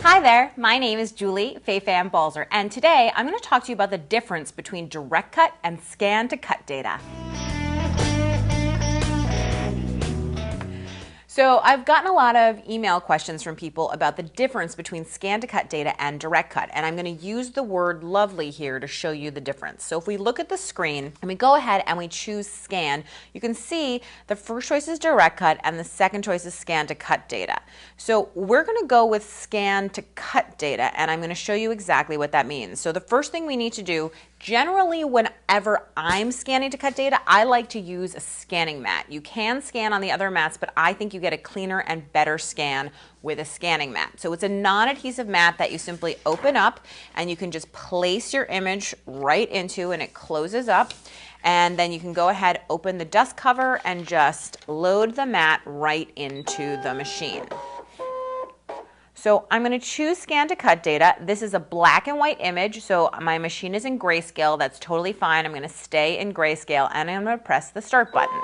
Hi there, my name is Julie Fei-Fan Balzer, and today I'm going to talk to you about the difference between direct cut and scan to cut data. So I've gotten a lot of email questions from people about the difference between scan to cut data and direct cut, and I'm going to use the word lovely here to show you the difference. So if we look at the screen and we go ahead and we choose scan, you can see the first choice is direct cut and the second choice is scan to cut data. So we're going to go with scan to cut data, and I'm going to show you exactly what that means. So the first thing we need to do, generally whenever I'm scanning to cut data, I like to use a scanning mat. You can scan on the other mats, but I think you get a cleaner and better scan with a scanning mat. So it's a non-adhesive mat that you simply open up and you can just place your image right into, and it closes up. And then you can go ahead, open the dust cover, and just load the mat right into the machine. So I'm going to choose scan to cut data. This is a black and white image, so my machine is in grayscale. That's totally fine. I'm going to stay in grayscale, and I'm going to press the start button.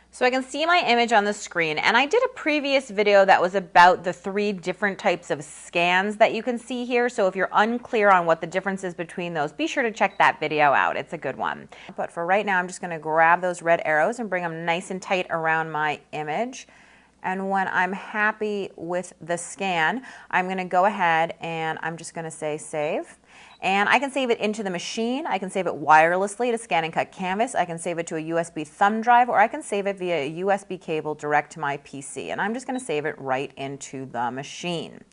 So I can see my image on the screen, and I did a previous video that was about the 3 different types of scans that you can see here. So if you're unclear on what the difference is between those, be sure to check that video out. It's a good one. But for right now, I'm just going to grab those red arrows and bring them nice and tight around my image. And when I'm happy with the scan, I'm going to go ahead and I'm just going to say save. And I can save it into the machine. I can save it wirelessly to scan and cut canvas. I can save it to a USB thumb drive, or I can save it via a USB cable direct to my PC. And I'm just going to save it right into the machine.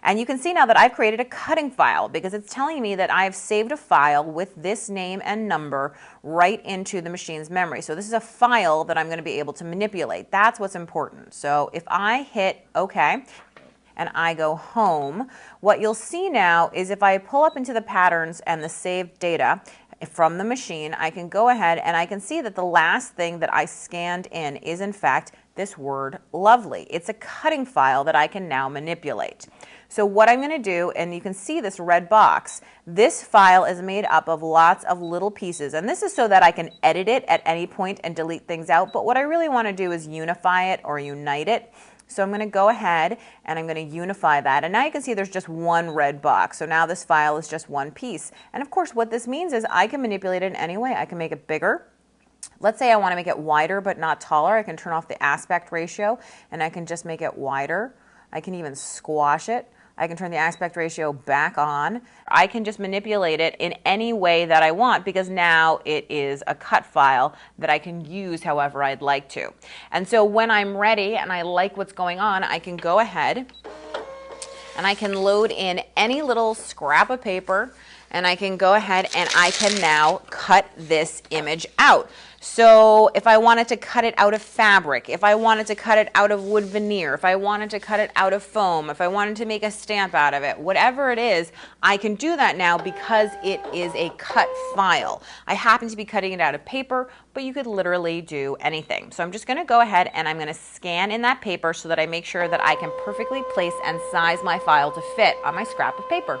And you can see now that I've created a cutting file because it's telling me that I've saved a file with this name and number right into the machine's memory. So this is a file that I'm going to be able to manipulate. That's what's important. So if I hit OK, and I go home, what you'll see now is if I pull up into the patterns and the saved data from the machine, I can go ahead and I can see that the last thing that I scanned in is in fact this word lovely. It's a cutting file that I can now manipulate. So what I'm going to do, and you can see this red box, this file is made up of lots of little pieces, and this is so that I can edit it at any point and delete things out, but what I really want to do is unify it or unite it. So I'm going to go ahead and I'm going to unify that. And now you can see there's just one red box. So now this file is just one piece. And of course, what this means is I can manipulate it in any way. I can make it bigger. Let's say I want to make it wider but not taller. I can turn off the aspect ratio and I can just make it wider. I can even squash it. I can turn the aspect ratio back on. I can just manipulate it in any way that I want because now it is a cut file that I can use however I'd like to. And so when I'm ready and I like what's going on, I can go ahead and I can load in any little scrap of paper, and I can go ahead and I can now cut this image out. So if I wanted to cut it out of fabric, if I wanted to cut it out of wood veneer, if I wanted to cut it out of foam, if I wanted to make a stamp out of it, whatever it is, I can do that now because it is a cut file. I happen to be cutting it out of paper, but you could literally do anything. So I'm just going to go ahead and I'm going to scan in that paper so that I make sure that I can perfectly place and size my file to fit on my scrap of paper.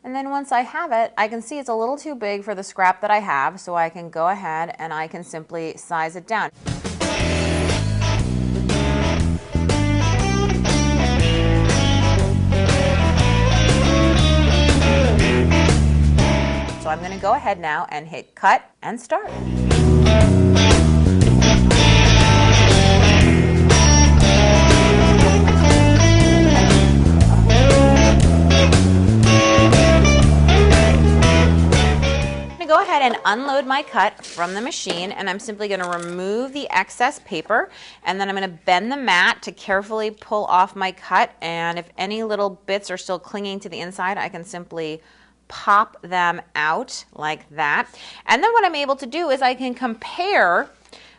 And then once I have it, I can see it's a little too big for the scrap that I have, so I can go ahead and I can simply size it down. So I'm going to go ahead now and hit cut and start. Go ahead and unload my cut from the machine, and I'm simply going to remove the excess paper, and then I'm going to bend the mat to carefully pull off my cut, and if any little bits are still clinging to the inside, I can simply pop them out like that. And then what I'm able to do is I can compare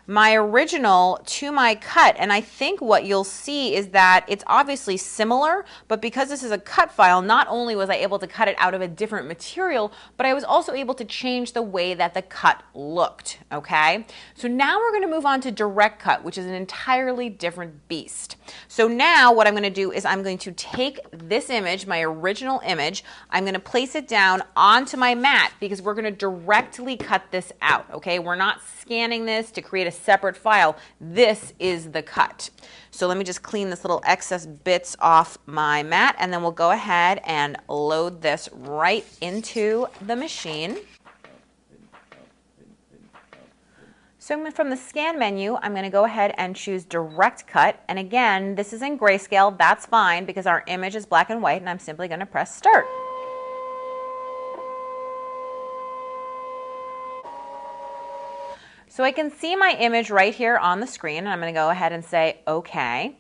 my original to my cut, and I think what you'll see is that it's obviously similar, but because this is a cut file, not only was I able to cut it out of a different material, but I was also able to change the way that the cut looked, okay? So now we're going to move on to direct cut, which is an entirely different beast. So now what I'm going to do is I'm going to take this image, my original image, I'm going to place it down onto my mat because we're going to directly cut this out, okay? We're not scanning this to create a separate file. This is the cut. So let me just clean this little excess bits off my mat, and then we'll go ahead and load this right into the machine. So from the scan menu, I'm going to go ahead and choose direct cut. And again, this is in grayscale. That's fine because our image is black and white, and I'm simply going to press start. So I can see my image right here on the screen, and I'm going to go ahead and say OK.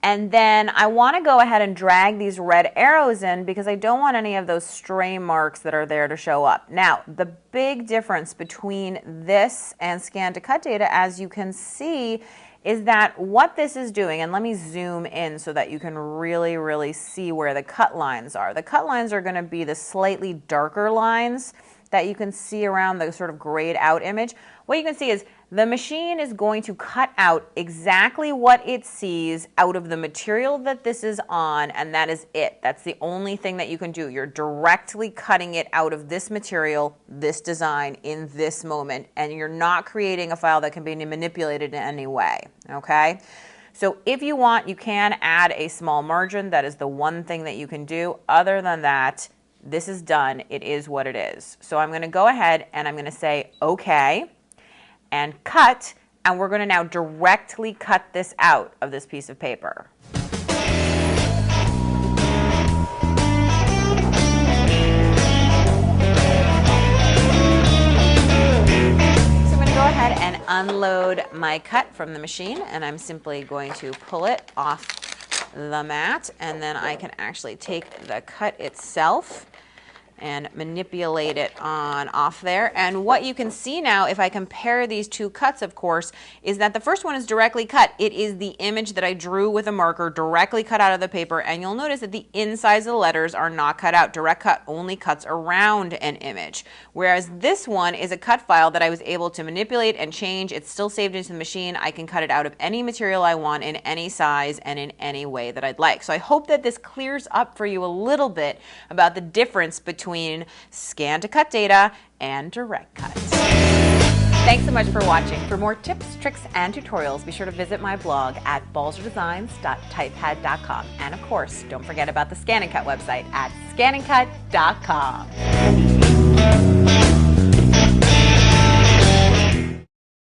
And then I want to go ahead and drag these red arrows in because I don't want any of those stray marks that are there to show up. Now, the big difference between this and scan to cut data, as you can see, is that what this is doing, and let me zoom in so that you can really see where the cut lines are. The cut lines are going to be the slightly darker lines that you can see around the sort of grayed out image. What you can see is the machine is going to cut out exactly what it sees out of the material that this is on, and that is it. That's the only thing that you can do. You're directly cutting it out of this material, this design, in this moment, and you're not creating a file that can be manipulated in any way, okay? So if you want, you can add a small margin. That is the one thing that you can do. Other than that, this is done. It is what it is. So I'm going to go ahead and I'm going to say OK and cut, and we're going to now directly cut this out of this piece of paper. So I'm going to go ahead and unload my cut from the machine, and I'm simply going to pull it off the mat, and then I can actually take the cut itself and manipulate it on off there. And what you can see now, if I compare these two cuts, of course, is that the first one is directly cut. It is the image that I drew with a marker directly cut out of the paper, and you'll notice that the insides of the letters are not cut out. Direct cut only cuts around an image, whereas this one is a cut file that I was able to manipulate and change. It's still saved into the machine. I can cut it out of any material I want in any size and in any way that I'd like. So I hope that this clears up for you a little bit about the difference between scan to cut data and direct cut. Thanks so much for watching. For more tips, tricks, and tutorials, be sure to visit my blog at balzerdesigns.typepad.com. And of course, don't forget about the Scan and Cut website at scanandcut.com.